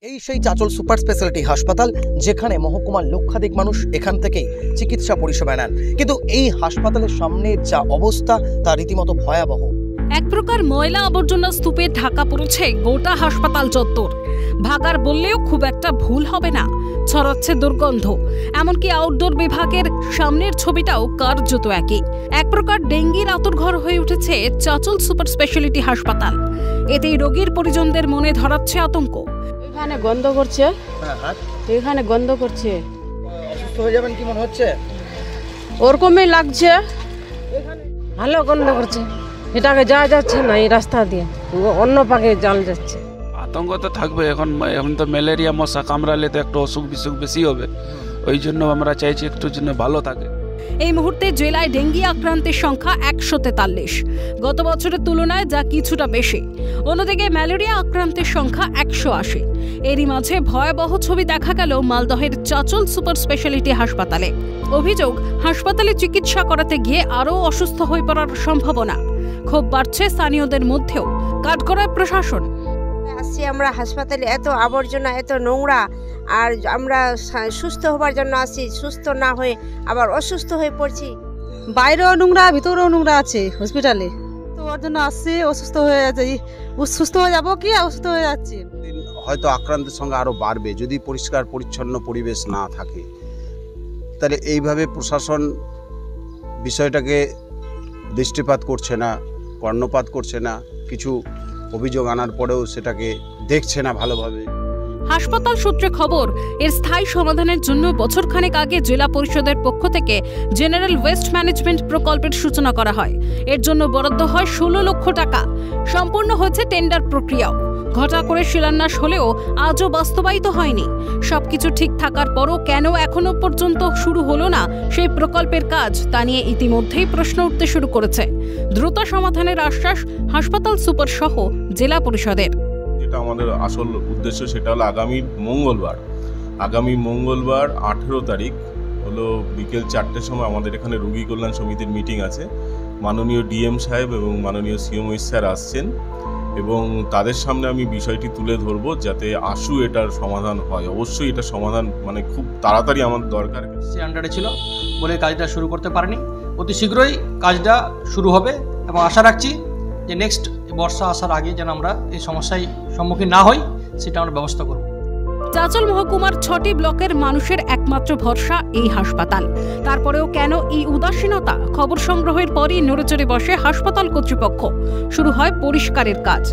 এই সেই Chanchal super speciality হাসপাতাল, যেখানে মহকুমার লক্ষাধিক মানুষ এখান থেকেই চিকিৎসা পরিষেবা নেন। কিন্তু এই হাসপাতালের সামনে যা অবস্থা তা রীতিমতো ভয়াবহ। এক প্রকার ময়লা আবর্জনা স্তূপে ঢাকা পড়েছে গোটা হাসপাতাল চত্বর। ভাগার বললেও খুব একটা ভুল হবে না, ছড়াচ্ছে দুর্গন্ধ। এমনকি আউটডোর বিভাগের সামনের ছবিটাও কার্যত একই। এক প্রকার ডেঙ্গির আঁতুড়ঘর হয়ে উঠেছে চাচল সুপার স্পেশালিটি হাসপাতাল। এতেই রোগীর পরিজনদের মনে ধরাচ্ছে আতঙ্ক। এখানে গন্ধ করছে, এখানে গন্ধ করছে, অসুস্থ হয়ে যাবেন কি মনে হচ্ছে? ওরকমই লাগছে। ভালো গন্ধ করছে, এটাকে যাওয়া যাচ্ছে না এই রাস্তা দিয়ে, অন্য পাকে জাল যাচ্ছে। আতঙ্ক তো থাকবে। এখন তো ম্যালেরিয়া মশা কামড়ালে তো একটু অসুখ বিসুখ বেশি হবে, ওই জন্য আমরা চাইছি একটু জন্য ভালো থাকে। এই মুহূর্তে জেলায় ডেঙ্গি আক্রান্তের সংখ্যা 143, গত বছরের তুলনায় যা কিছুটা বেশি। অন্যদিকে ম্যালেরিয়া আক্রান্তের সংখ্যা 180। এরই মাঝে ভয়াবহ ছবি দেখা গেল মালদহের চাচল সুপার স্পেশালিটি হাসপাতালে। অভিযোগ, হাসপাতালে চিকিৎসা করাতে গিয়ে আরও অসুস্থ হয়ে পড়ার সম্ভাবনা। ক্ষোভ বাড়ছে স্থানীয়দের মধ্যেও, কাঠগড়ায় প্রশাসন। আসছি আমরা হাসপাতালে, এত আবর্জনা, এত নোংরা, আর আমরা সুস্থ হবার জন্য আসছি, সুস্থ না হয়ে আবার অসুস্থ হয়ে পড়ছি। বাইরেও নোংরা, ভিতরেও নোংরা আছে হসপিটালে, তো ওর জন্য আসছি, অসুস্থ হয়ে যাচ্ছে। সুস্থ হয়ে যাবো কি অসুস্থ হয়ে যাচ্ছি। হয়তো আক্রান্তের সংখ্যা আরও বাড়বে যদি পরিষ্কার পরিচ্ছন্ন পরিবেশ না থাকে। তাহলে এইভাবে প্রশাসন বিষয়টাকে দৃষ্টিপাত করছে না, কর্ণপাত করছে না, কিছু অভিযোগ আনার পরেও সেটাকে দেখছে না ভালোভাবে। হাসপাতাল সূত্রে খবর, এর স্থায়ী সমাধানের জন্য বছরখানেক আগে জেলা পরিষদের পক্ষ থেকে জেনারেল ওয়েস্ট ম্যানেজমেন্ট প্রকল্পের সূচনা করা হয়। এর জন্য বরাদ্দ হয় 16 লক্ষ টাকা। সম্পূর্ণ হয়েছে টেন্ডার প্রক্রিয়াও। ঘটা করে শিলান্যাস হলেও আজও বাস্তবায়িত হয়নি। সবকিছু ঠিক থাকার পরও কেন এখনো পর্যন্ত শুরু হলো না সেই প্রকল্পের কাজ, তা নিয়ে ইতিমধ্যেই প্রশ্ন উঠতে শুরু করেছে। দ্রুত সমাধানের আশ্বাস হাসপাতাল সুপার সহ জেলা পরিষদের। যেটা আমাদের আসল উদ্দেশ্য সেটা হলো আগামী মঙ্গলবার 18 তারিখ হলো বিকেল 4টের সময় আমাদের এখানে রোগী কল্যাণ সমিতির মিটিং আছে। মাননীয় ডিএম সাহেব এবং মাননীয় সিএমও স্যার আসছেন, এবং তাদের সামনে আমি বিষয়টি তুলে ধরবো যাতে আশু এটার সমাধান হয়। অবশ্যই এটা সমাধান মানে খুব তাড়াতাড়ি আমাদের দরকার। সে আন্ডারে ছিল বলে কাজটা শুরু করতে পারেনি। অতি শীঘ্রই কাজটা শুরু হবে এবং আশা রাখছি যে নেক্সট বর্ষা আসার আগে যেন আমরা এই সমস্যায় সম্মুখীন না হই, সেটা আমরা ব্যবস্থা করব। চাচল মহকুমার 6টি ব্লকের মানুষের একমাত্র ভরসা এই হাসপাতাল। তারপরেও কেন এই উদাসীনতা? খবর সংগ্রহের পরই নড়েচড়ে বসে হাসপাতাল কর্তৃপক্ষ। শুরু হয় পরিষ্কারের কাজ।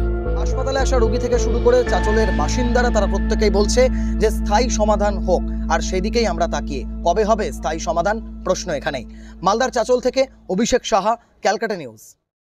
হাসপাতালে আসা রোগী থেকে শুরু করে চাচলের বাসিন্দারা তারা প্রত্যেকেই বলছে যে স্থায়ী সমাধান হোক, আর সেদিকেই আমরা তাকিয়ে। কবে হবে স্থায়ী সমাধান? প্রশ্ন এখানেই। মালদার চাচল থেকে অভিষেক সাহা, ক্যালকাটা নিউজ।